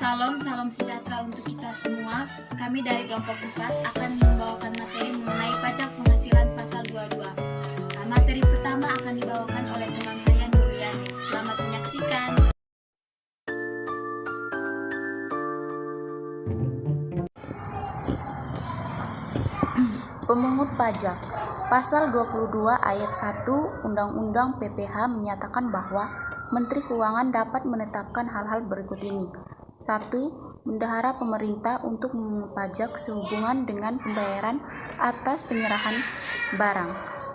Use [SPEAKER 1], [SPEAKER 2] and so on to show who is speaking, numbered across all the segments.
[SPEAKER 1] Salam sejahtera untuk kita semua. Kami dari kelompok 4 akan membawakan materi mengenai pajak penghasilan pasal 22. Materi pertama akan dibawakan oleh teman saya Nuryani. Selamat menyaksikan.
[SPEAKER 2] Pemungut pajak. Pasal 22 ayat 1 Undang-Undang PPH menyatakan bahwa Menteri Keuangan dapat menetapkan hal-hal berikut ini. 1. Bendahara pemerintah untuk memungut pajak sehubungan dengan pembayaran atas penyerahan barang.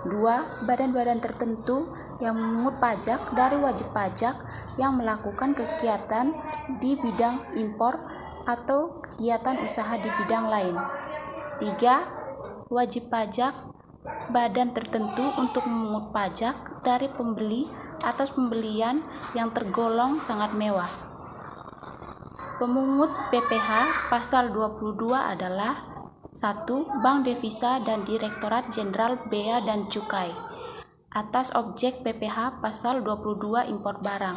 [SPEAKER 2] 2. Badan-badan tertentu yang memungut pajak dari wajib pajak yang melakukan kegiatan di bidang impor atau kegiatan usaha di bidang lain. 3. Wajib pajak badan tertentu untuk memungut pajak dari pembeli atas pembelian yang tergolong sangat mewah. Pemungut PPH pasal 22 adalah 1. Bank Devisa dan Direktorat Jenderal Bea dan Cukai atas objek PPH pasal 22 impor barang.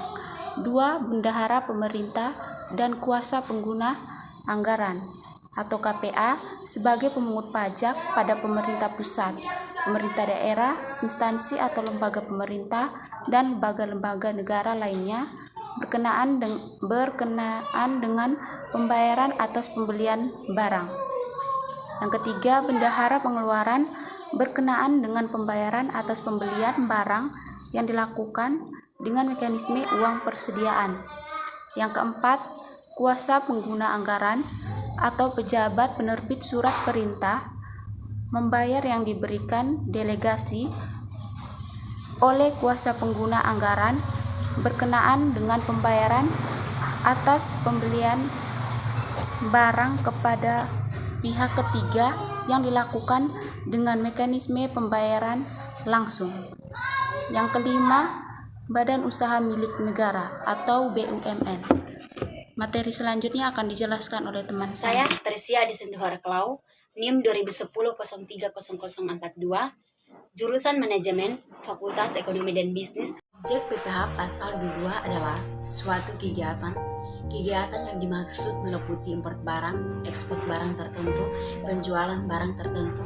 [SPEAKER 2] 2. Bendahara pemerintah dan kuasa pengguna anggaran atau KPA sebagai pemungut pajak pada pemerintah pusat, pemerintah daerah, instansi atau lembaga pemerintah, dan lembaga-lembaga negara lainnya berkenaan dengan pembayaran atas pembelian barang. Yang ketiga, bendahara pengeluaran berkenaan dengan pembayaran atas pembelian barang yang dilakukan dengan mekanisme uang persediaan. Yang keempat, kuasa pengguna anggaran atau pejabat penerbit surat perintah membayar yang diberikan delegasi oleh kuasa pengguna anggaran berkenaan dengan pembayaran atas pembelian barang kepada pihak ketiga yang dilakukan dengan mekanisme pembayaran langsung. Yang kelima, badan usaha milik negara atau BUMN. Materi selanjutnya akan dijelaskan oleh teman saya.
[SPEAKER 3] Tersia di Sentuhara Klau, NIM 2010-03042, jurusan Manajemen, Fakultas Ekonomi dan Bisnis. Objek PPH pasal 22 adalah suatu kegiatan yang dimaksud meliputi import barang, ekspor barang tertentu, penjualan barang tertentu,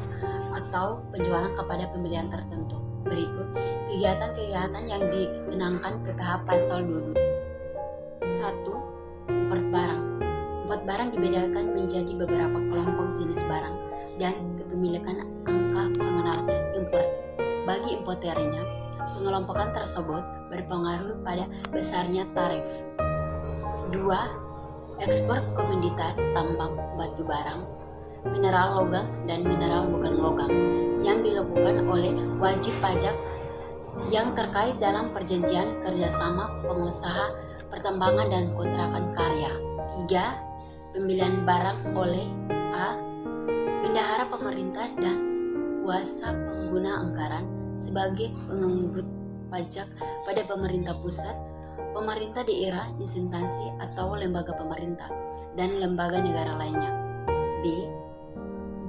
[SPEAKER 3] atau penjualan kepada pembelian tertentu. Berikut kegiatan-kegiatan yang dikenakan PPH pasal 22. 1. Import barang. Import barang dibedakan menjadi beberapa kelompok jenis barang dan kepemilikan angka pengenal import. Bagi importernya, pengelompokan tersebut berpengaruh pada besarnya tarif. 2. Ekspor komoditas tambang batu barang, mineral logam dan mineral bukan logam yang dilakukan oleh wajib pajak yang terkait dalam perjanjian kerjasama pengusaha pertambangan dan kontrakan karya. 3. Pembelian barang oleh A. Bendahara pemerintah dan kuasa pengguna anggaran sebagai pengemudi pajak pada pemerintah pusat, pemerintah daerah, instansi atau lembaga pemerintah, dan lembaga negara lainnya. B.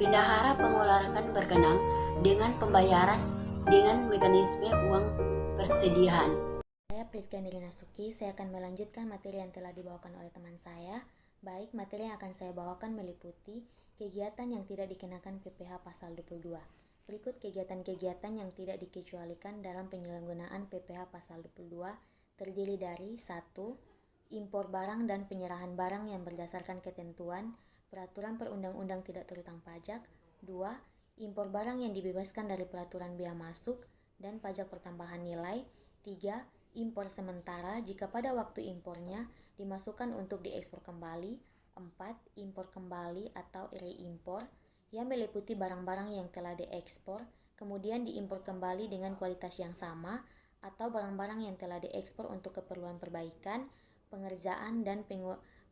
[SPEAKER 3] Bendahara pengeluaran berkenaan dengan pembayaran dengan mekanisme uang persediaan.
[SPEAKER 4] Saya Priska Nasuki, saya akan melanjutkan materi yang telah dibawakan oleh teman saya. Baik, materi yang akan saya bawakan meliputi kegiatan yang tidak dikenakan PPH pasal 22. Berikut kegiatan-kegiatan yang tidak dikecualikan dalam penyelenggaraan PPH pasal 22 terdiri dari 1. Impor barang dan penyerahan barang yang berdasarkan ketentuan peraturan perundang-undang tidak terhutang pajak. 2. Impor barang yang dibebaskan dari peraturan bea masuk dan pajak pertambahan nilai. 3. Impor sementara jika pada waktu impornya dimasukkan untuk diekspor kembali. 4. Impor kembali atau reimpor yang meliputi barang-barang yang telah diekspor kemudian diimpor kembali dengan kualitas yang sama, atau barang-barang yang telah diekspor untuk keperluan perbaikan, pengerjaan, dan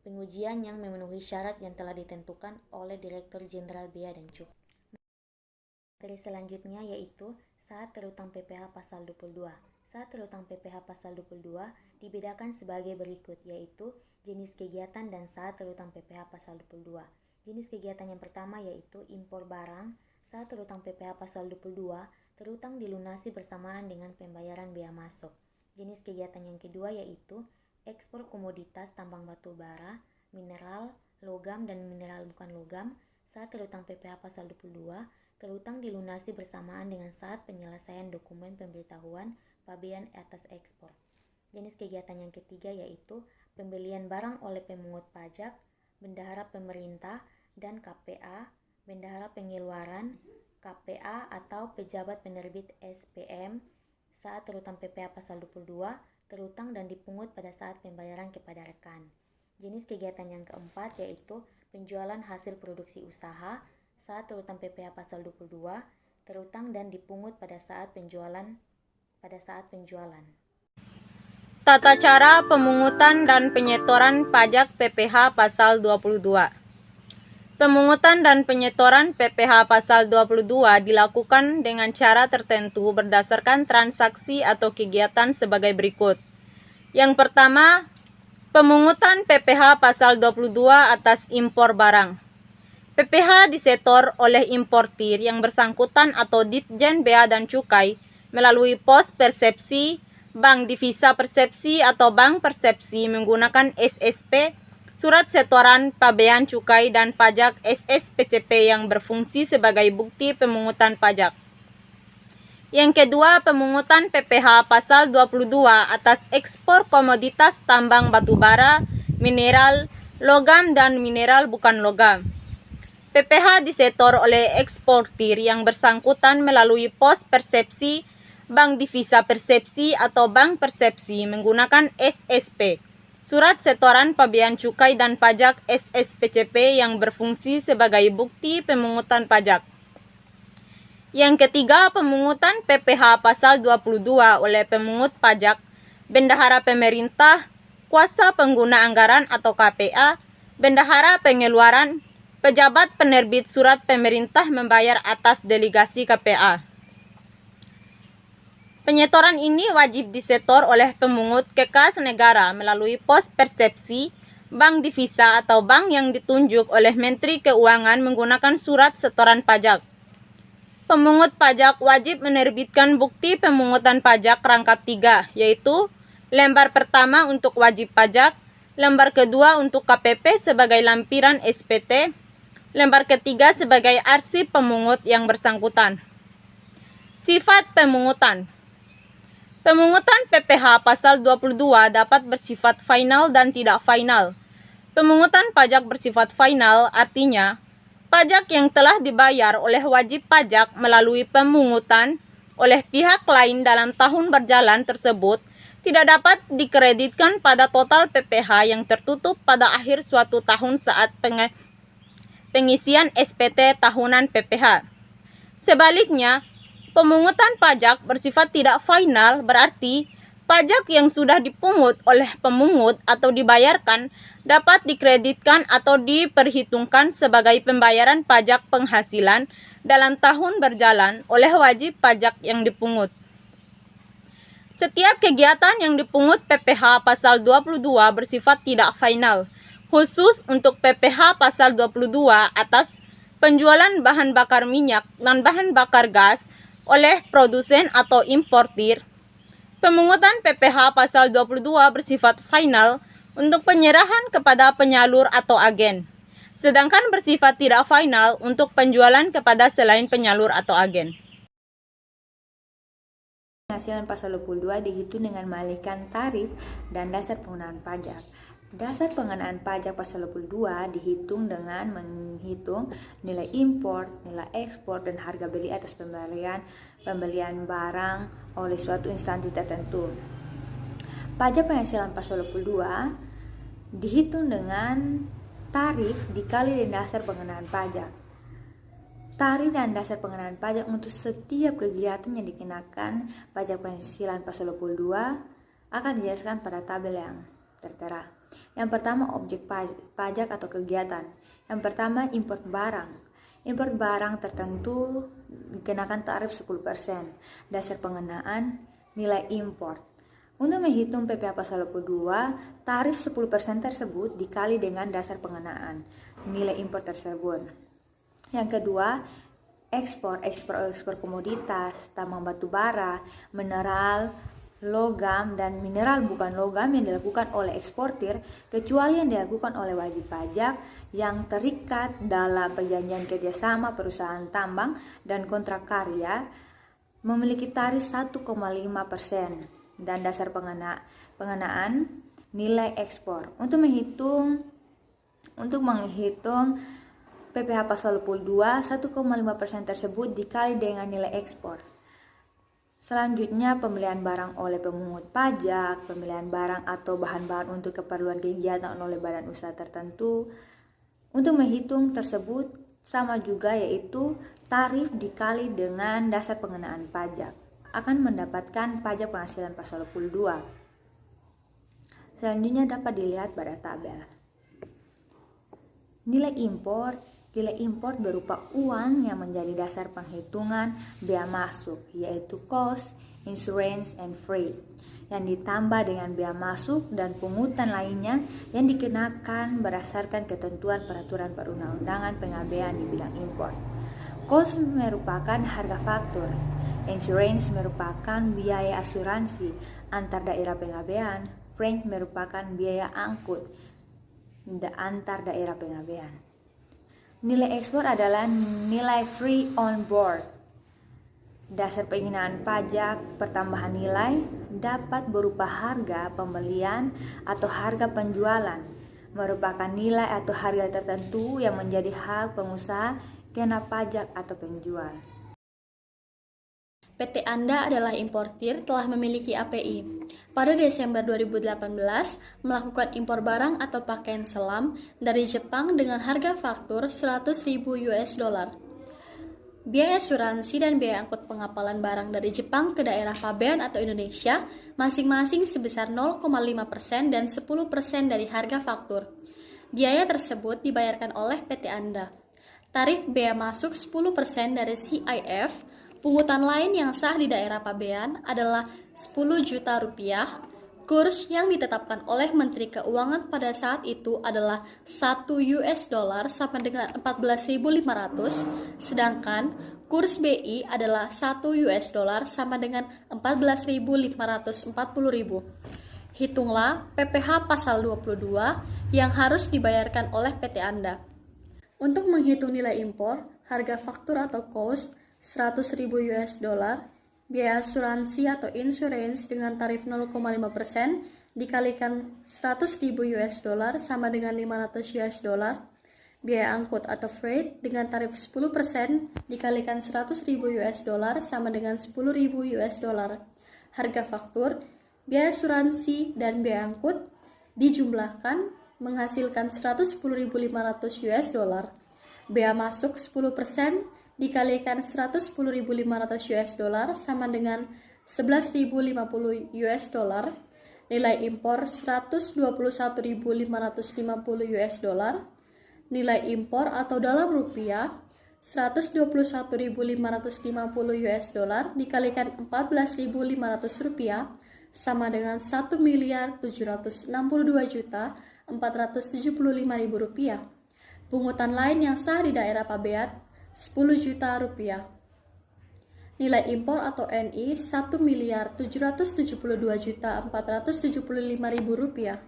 [SPEAKER 4] pengujian yang memenuhi syarat yang telah ditentukan oleh Direktur Jenderal Bea dan Cukai. Materi selanjutnya yaitu saat terhutang PPH pasal 22. Saat terhutang PPH pasal 22 dibedakan sebagai berikut, yaitu jenis kegiatan dan saat terhutang PPH pasal 22. Jenis kegiatan yang pertama yaitu impor barang. Saat terhutang PPH pasal 22, terhutang dilunasi bersamaan dengan pembayaran bea masuk. Jenis kegiatan yang kedua yaitu ekspor komoditas tambang batu bara, mineral, logam, dan mineral bukan logam. Saat terhutang PPh pasal 22, terhutang dilunasi bersamaan dengan saat penyelesaian dokumen pemberitahuan pabean atas ekspor. Jenis kegiatan yang ketiga yaitu pembelian barang oleh pemungut pajak, bendahara pemerintah, dan KPA, bendahara pengeluaran, KPA atau pejabat penerbit SPM saat terhutang PPh pasal 22, terhutang dan dipungut pada saat pembayaran kepada rekan. Jenis kegiatan yang keempat yaitu penjualan hasil produksi usaha saat terhutang PPh pasal 22, terhutang dan dipungut pada saat penjualan.
[SPEAKER 5] Tata cara pemungutan dan penyetoran pajak PPh pasal 22. Pemungutan dan penyetoran PPh pasal 22 dilakukan dengan cara tertentu berdasarkan transaksi atau kegiatan sebagai berikut. Yang pertama, pemungutan PPh pasal 22 atas impor barang. PPh disetor oleh importir yang bersangkutan atau Ditjen Bea dan Cukai melalui pos persepsi, bank divisa persepsi atau bank persepsi menggunakan SSP, surat setoran pabean cukai dan pajak SSPCP yang berfungsi sebagai bukti pemungutan pajak. Yang kedua, pemungutan PPh pasal 22 atas ekspor komoditas tambang batubara, mineral, logam dan mineral bukan logam. PPh disetor oleh eksportir yang bersangkutan melalui pos persepsi, bank divisa persepsi atau bank persepsi menggunakan SSP, surat setoran pabean cukai dan pajak SSPCP yang berfungsi sebagai bukti pemungutan pajak. Yang ketiga, pemungutan PPh pasal 22 oleh pemungut pajak, bendahara pemerintah, kuasa pengguna anggaran atau KPA, bendahara pengeluaran, pejabat penerbit surat pemerintah membayar atas delegasi KPA. Penyetoran ini wajib disetor oleh pemungut ke kas negara melalui pos persepsi, bank divisa atau bank yang ditunjuk oleh Menteri Keuangan menggunakan surat setoran pajak. Pemungut pajak wajib menerbitkan bukti pemungutan pajak rangkap 3, yaitu lembar pertama untuk wajib pajak, lembar kedua untuk KPP sebagai lampiran SPT, lembar ketiga sebagai arsip pemungut yang bersangkutan. Sifat pemungutan. Pemungutan PPh pasal 22 dapat bersifat final dan tidak final. Pemungutan pajak bersifat final artinya pajak yang telah dibayar oleh wajib pajak melalui pemungutan oleh pihak lain dalam tahun berjalan tersebut tidak dapat dikreditkan pada total PPh yang tertutup pada akhir suatu tahun saat pengisian SPT tahunan PPh. Sebaliknya, pemungutan pajak bersifat tidak final berarti pajak yang sudah dipungut oleh pemungut atau dibayarkan dapat dikreditkan atau diperhitungkan sebagai pembayaran pajak penghasilan dalam tahun berjalan oleh wajib pajak yang dipungut. Setiap kegiatan yang dipungut PPh pasal 22 bersifat tidak final, khusus untuk PPh pasal 22 atas penjualan bahan bakar minyak dan bahan bakar gas oleh produsen atau importir. Pemungutan PPh pasal 22 bersifat final untuk penyerahan kepada penyalur atau agen, sedangkan bersifat tidak final untuk penjualan kepada selain penyalur atau agen.
[SPEAKER 6] Penghasilan pasal 22 dihitung dengan mengalihkan tarif dan dasar penggunaan pajak. Dasar pengenaan pajak pasal 22 dihitung dengan menghitung nilai impor, nilai ekspor, dan harga beli atas pembelian barang oleh suatu instansi tertentu. Pajak penghasilan pasal 22 dihitung dengan tarif dikali dengan dasar pengenaan pajak. Tarif dan dasar pengenaan pajak untuk setiap kegiatan yang dikenakan pajak penghasilan pasal 22 akan dijelaskan pada tabel yang tertera. Yang pertama, objek pajak atau kegiatan. Yang pertama, import barang. Import barang tertentu dikenakan tarif 10%. Dasar pengenaan nilai import. Untuk menghitung PPh pasal 22, tarif 10% tersebut dikali dengan dasar pengenaan nilai import tersebut. Yang kedua, ekspor komoditas, tambang batu bara, mineral, logam, dan mineral bukan logam yang dilakukan oleh eksportir kecuali yang dilakukan oleh wajib pajak yang terikat dalam perjanjian kerjasama perusahaan tambang dan kontrak karya memiliki tarif 1,5% dan dasar pengenaan nilai ekspor. Untuk menghitung PPh pasal 22, 1,5% tersebut dikali dengan nilai ekspor. Selanjutnya, pembelian barang oleh pemungut pajak, pembelian barang atau bahan-bahan untuk keperluan kegiatan oleh badan usaha tertentu. Untuk menghitung tersebut sama juga, yaitu tarif dikali dengan dasar pengenaan pajak. Akan mendapatkan pajak penghasilan pasal 22. Selanjutnya dapat dilihat pada tabel. Nilai impor berupa uang yang menjadi dasar penghitungan bea masuk, yaitu cost, insurance, and freight, yang ditambah dengan bea masuk dan pungutan lainnya yang dikenakan berdasarkan ketentuan peraturan perundang-undangan pengabean di bidang impor. Cost merupakan harga faktur, insurance merupakan biaya asuransi antar daerah pengabean, freight merupakan biaya angkut antar daerah pengabean. Nilai ekspor adalah nilai free on board. Dasar penghinaan pajak pertambahan nilai dapat berupa harga pembelian atau harga penjualan, merupakan nilai atau harga tertentu yang menjadi hak pengusaha kena pajak atau penjual.
[SPEAKER 7] PT Anda adalah importir telah memiliki API. Pada Desember 2018, melakukan impor barang atau pakaian selam dari Jepang dengan harga faktur 100.000 US dollar. Biaya asuransi dan biaya angkut pengapalan barang dari Jepang ke daerah pabean atau Indonesia masing-masing sebesar 0,5% dan 10% dari harga faktur. Biaya tersebut dibayarkan oleh PT Anda. Tarif bea masuk 10% dari CIF. Pungutan lain yang sah di daerah pabean adalah 10 juta rupiah. Kurs yang ditetapkan oleh Menteri Keuangan pada saat itu adalah 1 US dollar sama dengan 14.500, sedangkan kurs BI adalah 1 US dollar sama dengan 14.540.000. Hitunglah PPh pasal 22 yang harus dibayarkan oleh PT Anda. Untuk menghitung nilai impor, harga faktur atau cost 100.000 US dollar, biaya asuransi atau insurance dengan tarif 0,5% dikalikan 100.000 US dollar sama dengan 500 US dollar, biaya angkut atau freight dengan tarif 10% dikalikan 100.000 US dollar sama dengan 10.000 US dollar, harga faktur, biaya asuransi, dan biaya angkut dijumlahkan menghasilkan 110.500 US dollar, bea masuk 10% dikalikan 110.500 US dollar sama dengan 11.050 US dollar, nilai impor 121.550 US dollar, nilai impor atau dalam rupiah 121.550 US dollar dikalikan 14.500 rupiah sama dengan 1.762.475.000 rupiah. Pungutan lain yang sah di daerah pabean 10 juta rupiah. Nilai impor atau NI 1.772.475.000 rupiah.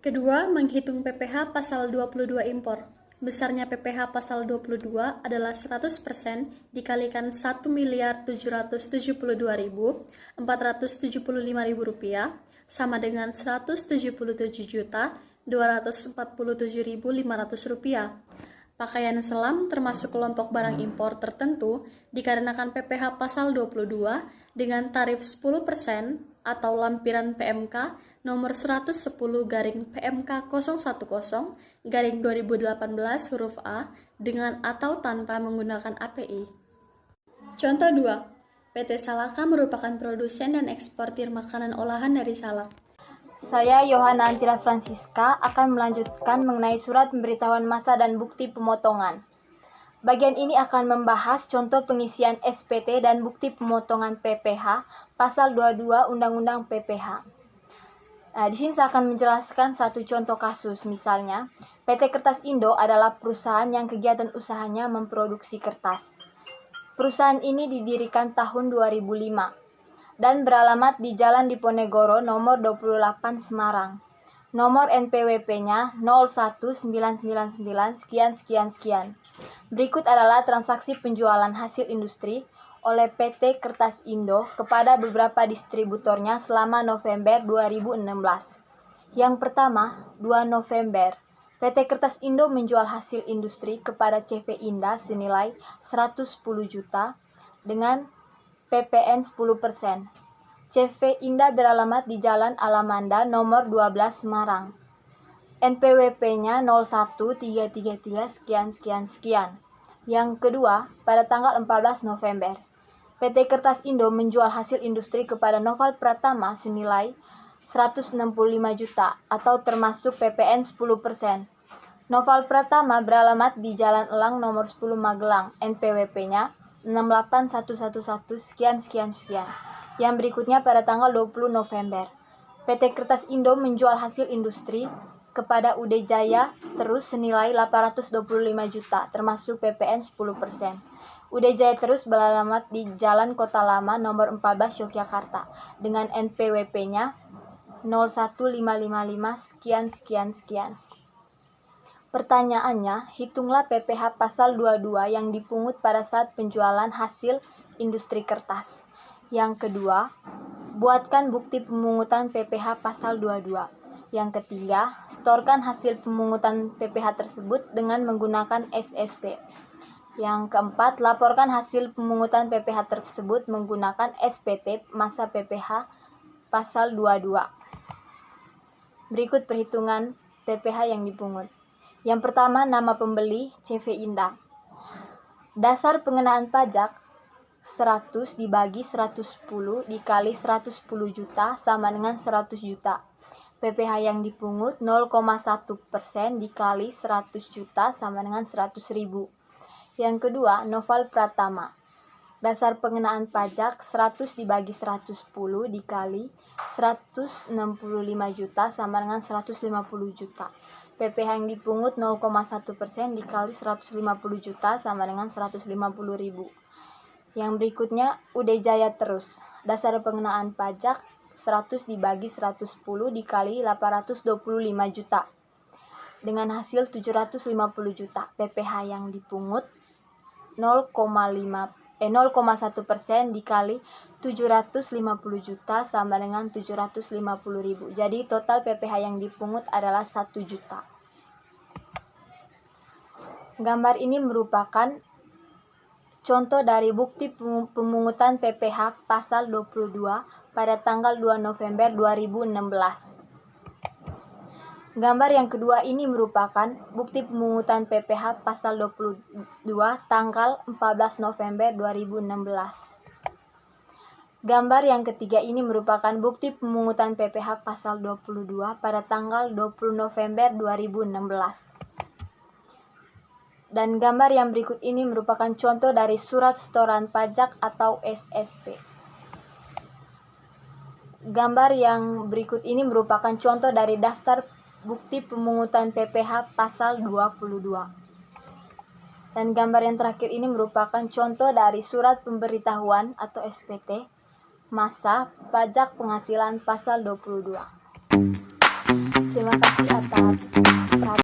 [SPEAKER 7] Kedua, menghitung PPh pasal 22 impor. Besarnya PPh pasal 22 adalah 100% dikalikan 1.772.475.000 rupiah sama dengan 177.247.500 rupiah. Pakaian selam termasuk kelompok barang impor tertentu dikarenakan PPh pasal 22 dengan tarif 10% atau lampiran PMK nomor 110/PMK 010/2018 huruf A dengan atau tanpa menggunakan API. Contoh 2. PT Salaka merupakan produsen dan eksportir makanan olahan dari salak.
[SPEAKER 1] Saya Yohana Antira Francisca akan melanjutkan mengenai surat pemberitahuan masa dan bukti pemotongan. Bagian ini akan membahas contoh pengisian SPT dan bukti pemotongan PPh pasal 22 Undang-Undang PPh. Di sini saya akan menjelaskan satu contoh kasus, misalnya PT Kertas Indo adalah perusahaan yang kegiatan usahanya memproduksi kertas. Perusahaan ini didirikan tahun 2005. dan beralamat di Jalan Diponegoro nomor 28 Semarang. Nomor NPWP-nya 01999 sekian. Berikut adalah transaksi penjualan hasil industri oleh PT Kertas Indo kepada beberapa distributornya selama November 2016. Yang pertama, 2 November, PT Kertas Indo menjual hasil industri kepada CV Indah senilai 110 juta dengan PPN 10%. CV Indah beralamat di Jalan Alamanda nomor 12 Semarang. NPWP-nya 01333 sekian. Yang kedua, pada tanggal 14 November, PT Kertas Indo menjual hasil industri kepada Noval Pratama senilai 165 juta atau termasuk PPN 10%. Noval Pratama beralamat di Jalan Elang nomor 10 Magelang. NPWP-nya 68111 sekian. Yang berikutnya pada tanggal 20 November, PT Kertas Indo menjual hasil industri kepada UD Jaya Terus senilai 825 juta termasuk PPN 10%. UD Jaya Terus beralamat di Jalan Kota Lama nomor 14 Yogyakarta dengan NPWP-nya 01555 sekian. Pertanyaannya, hitunglah PPh pasal 22 yang dipungut pada saat penjualan hasil industri kertas. Yang kedua, buatkan bukti pemungutan PPh pasal 22. Yang ketiga, setorkan hasil pemungutan PPh tersebut dengan menggunakan SSP. Yang keempat, laporkan hasil pemungutan PPh tersebut menggunakan SPT masa PPh pasal 22. Berikut perhitungan PPh yang dipungut. Yang pertama, nama pembeli CV Indah. Dasar pengenaan pajak 100 dibagi 110 dikali 110 juta sama dengan 100 juta. PPh yang dipungut 0,1% dikali 100 juta sama dengan 100 ribu. Yang kedua, Noval Pratama. Dasar pengenaan pajak 100 dibagi 110 dikali 165 juta sama dengan 150 juta. PPh yang dipungut 0,1% dikali 150 juta sama dengan 150 ribu. Yang berikutnya, UD Jaya Terus. Dasar pengenaan pajak 100 dibagi 110 dikali 825 juta. Dengan hasil 750 juta. PPh yang dipungut 0,1% dikali 750 juta sama dengan 750 ribu. Jadi total PPh yang dipungut adalah 1 juta. Gambar ini merupakan contoh dari bukti pemungutan PPh pasal 22 pada tanggal 2 November 2016. Gambar yang kedua ini merupakan bukti pemungutan PPh pasal 22 tanggal 14 November 2016. Gambar yang ketiga ini merupakan bukti pemungutan PPh pasal 22 pada tanggal 20 November 2016. Dan gambar yang berikut ini merupakan contoh dari surat setoran pajak atau SSP. Gambar yang berikut ini merupakan contoh dari daftar bukti pemungutan PPh pasal 22. Dan gambar yang terakhir ini merupakan contoh dari surat pemberitahuan atau SPT masa pajak penghasilan pasal 22. Terima kasih atas perhatian.